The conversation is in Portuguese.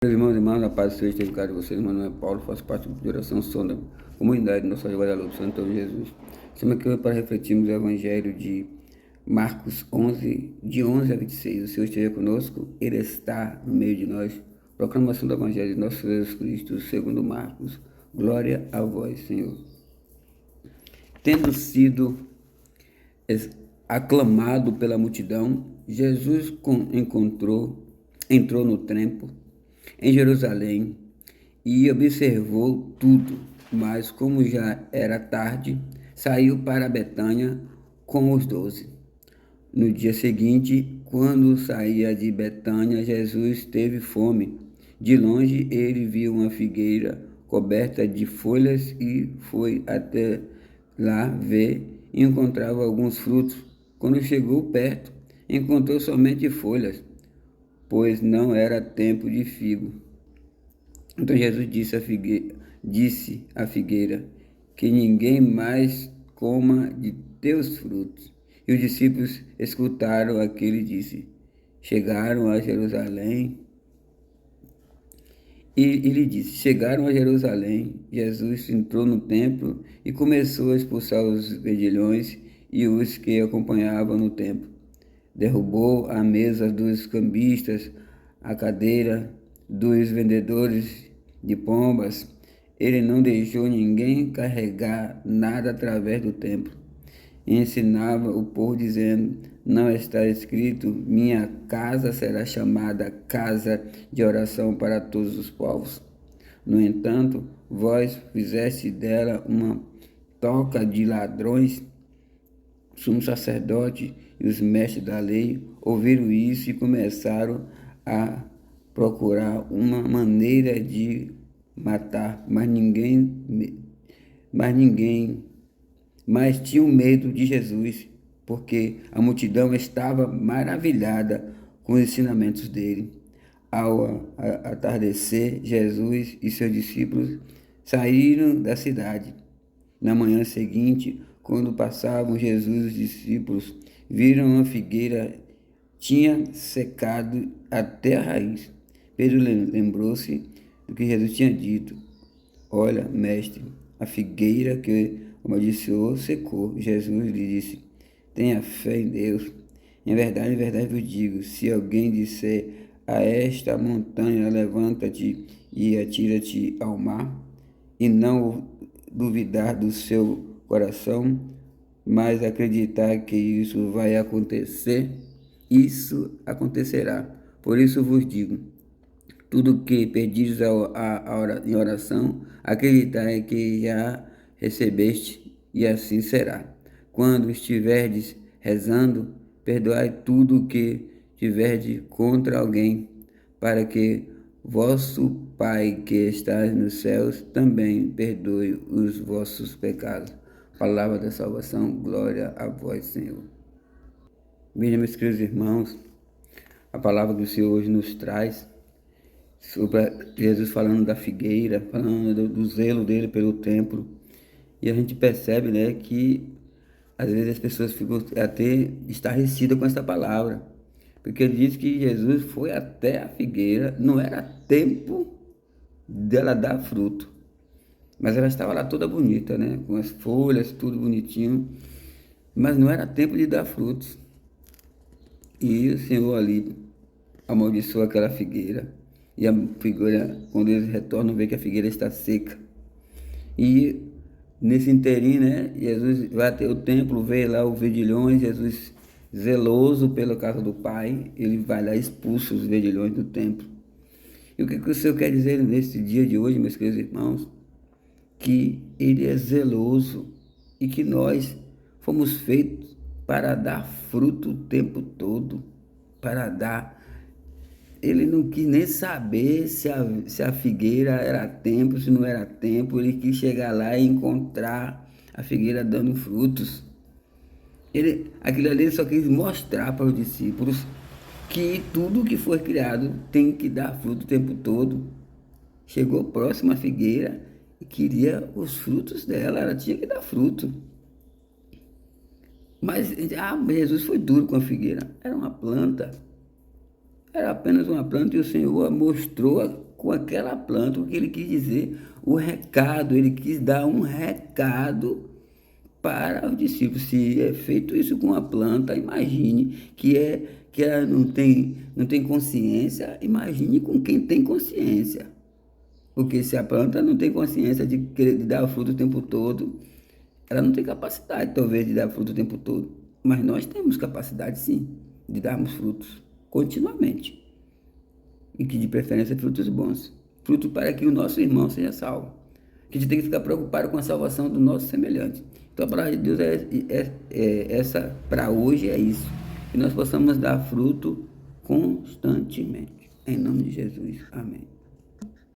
Meus irmãos e irmãs, a paz do Senhor esteja com vocês. Meu nome é Paulo, faço parte do grupo de oração Sonda, comunidade Nossa Senhora de Guadalupe, Santo Antônio de Jesus. Estamos aqui hoje para refletirmos o Evangelho de Marcos 11, de 11 a 26. O Senhor esteja conosco, Ele está no meio de nós. Proclamação do Evangelho de nosso Jesus Cristo, segundo Marcos. Glória a vós, Senhor. Tendo sido aclamado pela multidão, Jesus entrou no templo em Jerusalém e observou tudo, mas como já era tarde, saiu para Betânia com os 12. No dia seguinte, quando saía de Betânia, Jesus teve fome. De longe ele viu uma figueira coberta de folhas e foi até lá ver e encontrava alguns frutos. Quando chegou perto, encontrou somente folhas, pois não era tempo de figo. Então Jesus disse à figueira, que ninguém mais coma de teus frutos. E os discípulos escutaram aquilo e disse, chegaram a Jerusalém. E ele disse, chegaram a Jerusalém, Jesus entrou no templo e começou a expulsar os vendilhões e os que acompanhavam no templo. Derrubou a mesa dos cambistas, a cadeira dos vendedores de pombas. Ele não deixou ninguém carregar nada através do templo. Ensinava o povo dizendo, não está escrito, minha casa será chamada casa de oração para todos os povos. No entanto, vós fizeste dela uma toca de ladrões. Sumo sacerdote e os mestres da lei ouviram isso e começaram a procurar uma maneira de matar, mas tinham medo de Jesus, porque a multidão estava maravilhada com os ensinamentos dele. Ao atardecer, Jesus e seus discípulos saíram da cidade. Na manhã seguinte, quando passavam Jesus e os discípulos, viram a figueira tinha secado até a raiz. Pedro lembrou-se do que Jesus tinha dito. Olha, mestre, a figueira que amaldiçoou secou. Jesus lhe disse, tenha fé em Deus. Em verdade vos digo, se alguém disser a esta montanha, levanta-te e atira-te ao mar, e não duvidar do seu coração, mas acreditar que isso vai acontecer, isso acontecerá. Por isso vos digo, tudo que pedires em oração, acreditai que já recebeste, e assim será. Quando estiverdes rezando, perdoai tudo o que tiverdes contra alguém, para que vosso Pai que estás nos céus também perdoe os vossos pecados. Palavra da salvação, glória a vós, Senhor. Veja, meus queridos irmãos, a palavra que o Senhor hoje nos traz sobre Jesus falando da figueira, falando do zelo dele pelo templo. E a gente percebe, né, que às vezes as pessoas ficam até estarrecidas com essa palavra, porque ele diz que Jesus foi até a figueira, não era tempo dela dar fruto, mas ela estava lá toda bonita, né, com as folhas, tudo bonitinho, mas não era tempo de dar frutos. E o Senhor ali amaldiçoou aquela figueira, e a figueira, quando eles retornam, vê que a figueira está seca. E nesse inteirinho, né, Jesus vai até o templo, vê lá os vendilhões, Jesus, zeloso pela casa do Pai, ele vai lá e expulsa os vendilhões do templo. E o que o Senhor quer dizer nesse dia de hoje, meus queridos irmãos? Que ele é zeloso e que nós fomos feitos para dar fruto o tempo todo, para dar. Ele não quis nem saber se a figueira era tempo, se não era tempo. Ele quis chegar lá e encontrar a figueira dando frutos. Aquilo ali ele só quis mostrar para os discípulos que tudo que foi criado tem que dar fruto o tempo todo. Chegou próximo à figueira e queria os frutos dela, ela tinha que dar fruto. Mas Jesus foi duro com a figueira, era uma planta. Era apenas uma planta e o Senhor mostrou com aquela planta, o que ele quis dizer, o recado, ele quis dar um recado para os discípulos. Se é feito isso com a planta, imagine que ela não tem consciência, imagine com quem tem consciência. Porque se a planta não tem consciência de dar fruto o tempo todo, ela não tem capacidade, talvez, de dar fruto o tempo todo. Mas nós temos capacidade, sim, de darmos frutos continuamente. E que, de preferência, frutos bons. Fruto para que o nosso irmão seja salvo. Que a gente tem que ficar preocupado com a salvação do nosso semelhante. Então, a palavra de Deus essa, para hoje, é isso. Que nós possamos dar fruto constantemente. Em nome de Jesus. Amém.